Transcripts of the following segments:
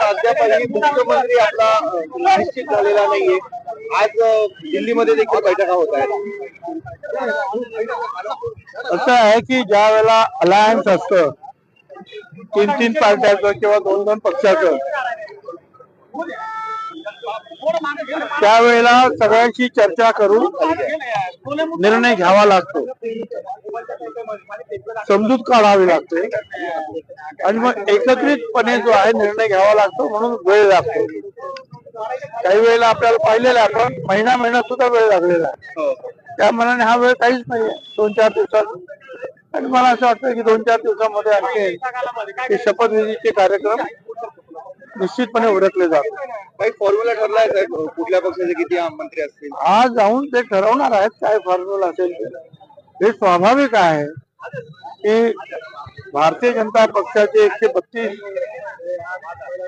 अद्यापही मुख्यमंत्री आपला निश्चित झालेला नाहीये. आज दिल्लीमध्ये देखील बैठका होत आहेत. असं आहे की ज्या वेळेला अलायन्स असतं 3-3 पार्ट्याचं किंवा 2-2 पक्षाचं, त्यावेळेला सगळ्यांशी चर्चा करून निर्णय घ्यावा लागतो, समजूत काढावी लागते आणि मग एकत्रितपणे जो आहे निर्णय घ्यावा लागतो, म्हणून वेळ लागतो. काही वेळेला आपल्याला पाहिलेला आपण महिना सुद्धा वेळ लागलेला आहे. त्या मनाने हा वेळ काहीच नाहीये 2-4 दिवसात. आणि मला असं वाटतं की 2-4 दिवसामध्ये आणखी शपथविधीचे कार्यक्रम निश्चितपणे उरकले जातात. काही फॉर्म्युला ठरलाय साहेब, कुठल्या पक्षाचे किती मंत्री असतील? आज जाऊन ते ठरवणार आहेत काय फॉर्म्युला असेल ते. हे स्वाभाविक आहे की भारतीय जनता पक्षाचे 132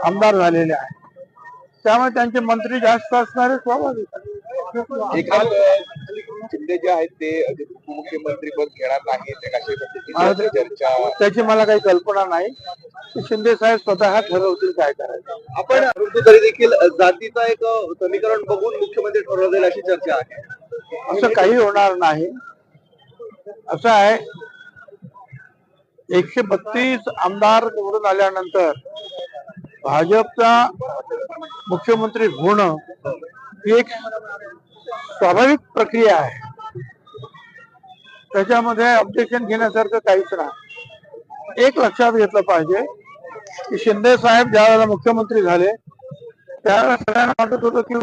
आमदार झालेले आहेत, त्यामुळे त्यांचे मंत्री जास्त असणारे स्वाभाविक आहे. एकनाथ शिंदे जे आहेत ते उपमुख्यमंत्री पद घेणार नाही चर्चा, त्याची मला काही कल्पना नाही. शिंदे साहेब स्वतः ठरवतील काय करायचं. आपण तरी देखील जातीचा एक समीकरण बघून मुख्यमंत्री ठरवतील अशी चर्चा आहे. असं काही होणार नाही. असं आहे, 132 आमदार निवडून आल्यानंतर भाजपचा मुख्यमंत्री होणं ही एक स्वाभाविक प्रक्रिया आहे. त्याच्यामध्ये ऑब्जेक्शन घेण्यासारखं काहीच नाही. एक लक्षात घेतलं पाहिजे की शिंदे साहेब ज्या वेळेला मुख्यमंत्री झाले त्यावेळेला सगळ्यांना वाटत होतं की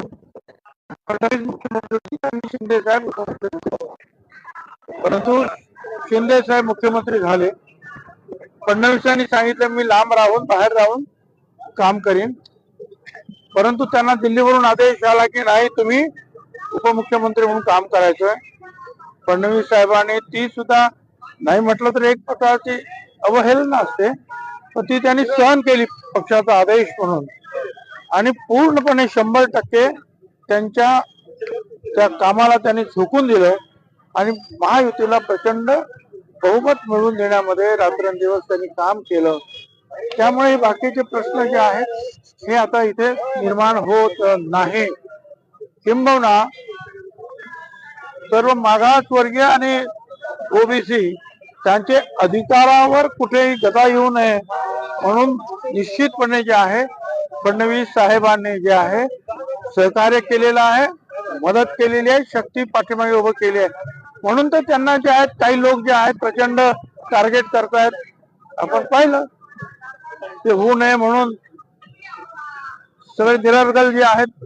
फडणवीस मुख्यमंत्री आणि शिंदे साहेब मुख्यमंत्री, परंतु शिंदे साहेब मुख्यमंत्री झाले. फडणवीसांनी सांगितलं मी लांब राहून बाहेर राहून काम करीन, परंतु त्यांना दिल्लीवरून आदेश आला की नाही तुम्ही उपमुख्यमंत्री म्हणून काम करायचंय. फडणवीस साहेबांनी ती सुद्धा नाही म्हटलं तर एक प्रकारची अवहेलना असते, पण ती त्यांनी सहन केली पक्षाचा आदेश म्हणून आणि पूर्णपणे 100% त्यांच्या त्या कामाला त्यांनी झोकून दिलंय आणि महायुतीला प्रचंड बहुमत मिळवून देण्यामध्ये रात्रंदिवस त्यांनी काम केलं. त्यामुळे बाकीचे प्रश्न जे आहेत हे आता इथे निर्माण होत नाही. किंबहुना सर्व मागासवर्गीय आणि ओबीसी त्यांचे अधिकारावर कुठेही गदा येऊ नये म्हणून निश्चितपणे जे आहे फडणवीस साहेबांनी जे आहे सहकार्य केलेलं आहे, मदत केलेली आहे, शक्ती पाठीमागे उभं केली आहे. म्हणून तर त्यांना जे आहेत काही लोक जे आहेत प्रचंड टार्गेट करतायत. आपण पाहिलं ते होऊ नये म्हणून सगळे निरर्गल जे आहेत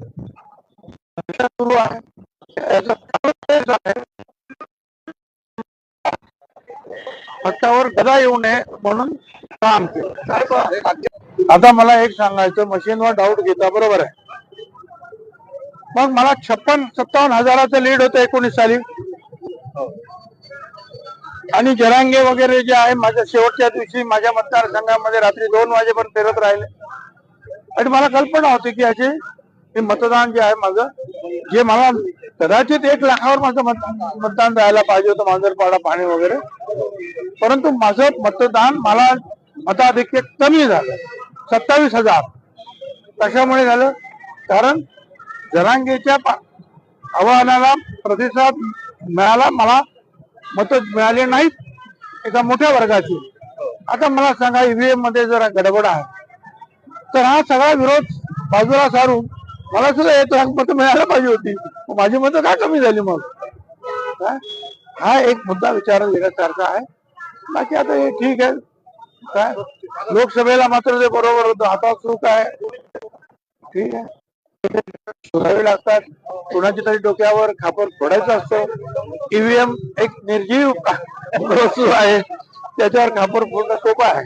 सुरू आहे. पक्षावर गदा येऊ नये म्हणून काम केलं. आता मला एक सांगायचं, मशीनवर डाऊट घेता बरोबर आहे. मग मला 56-57 हजाराचं लीड होतं 19 साली आणि जरांगे वगैरे जे आहे माझ्या शेवटच्या दिवशी माझ्या मतदारसंघामध्ये रात्री 2 वाजेपर्यंत फिरत राहिले आणि मला कल्पना होती की याचे हे मतदान जे आहे माझं, जे मला कदाचित 1 लाखावर माझं मतदान जायला पाहिजे होतं, मांजरपाडा पाणी वगैरे, परंतु माझं मतदान मला मताधिक्य कमी झालं 27,000. कशामुळे झालं? कारण जरांगेच्या आवाहनाला प्रतिसाद मिळाला, मला मत मिळाले नाहीत एका मोठ्या वर्गाची. आता मला सांगा ईव्हीएम मध्ये जरा गडबड आहे तर हा सगळा विरोध बाजूला सारून मला सुद्धा 1 लाख मतं मिळायला पाहिजे होती, माझी मतं का कमी झाली? मग हा एक मुद्दा विचारात घेण्यासारखा आहे. बाकी आता हे ठीक आहे. काय लोकसभेला मात्र ते बरोबर होतं, आता चूक आहे ठीक आहे, शोधावे लागतात. कुणाची तरी डोक्यावर खापर फोडायचं असतं. ईव्हीएम एक निर्जीव वस्तू आहे, त्याच्यावर खापर फोडणं सोपं आहे.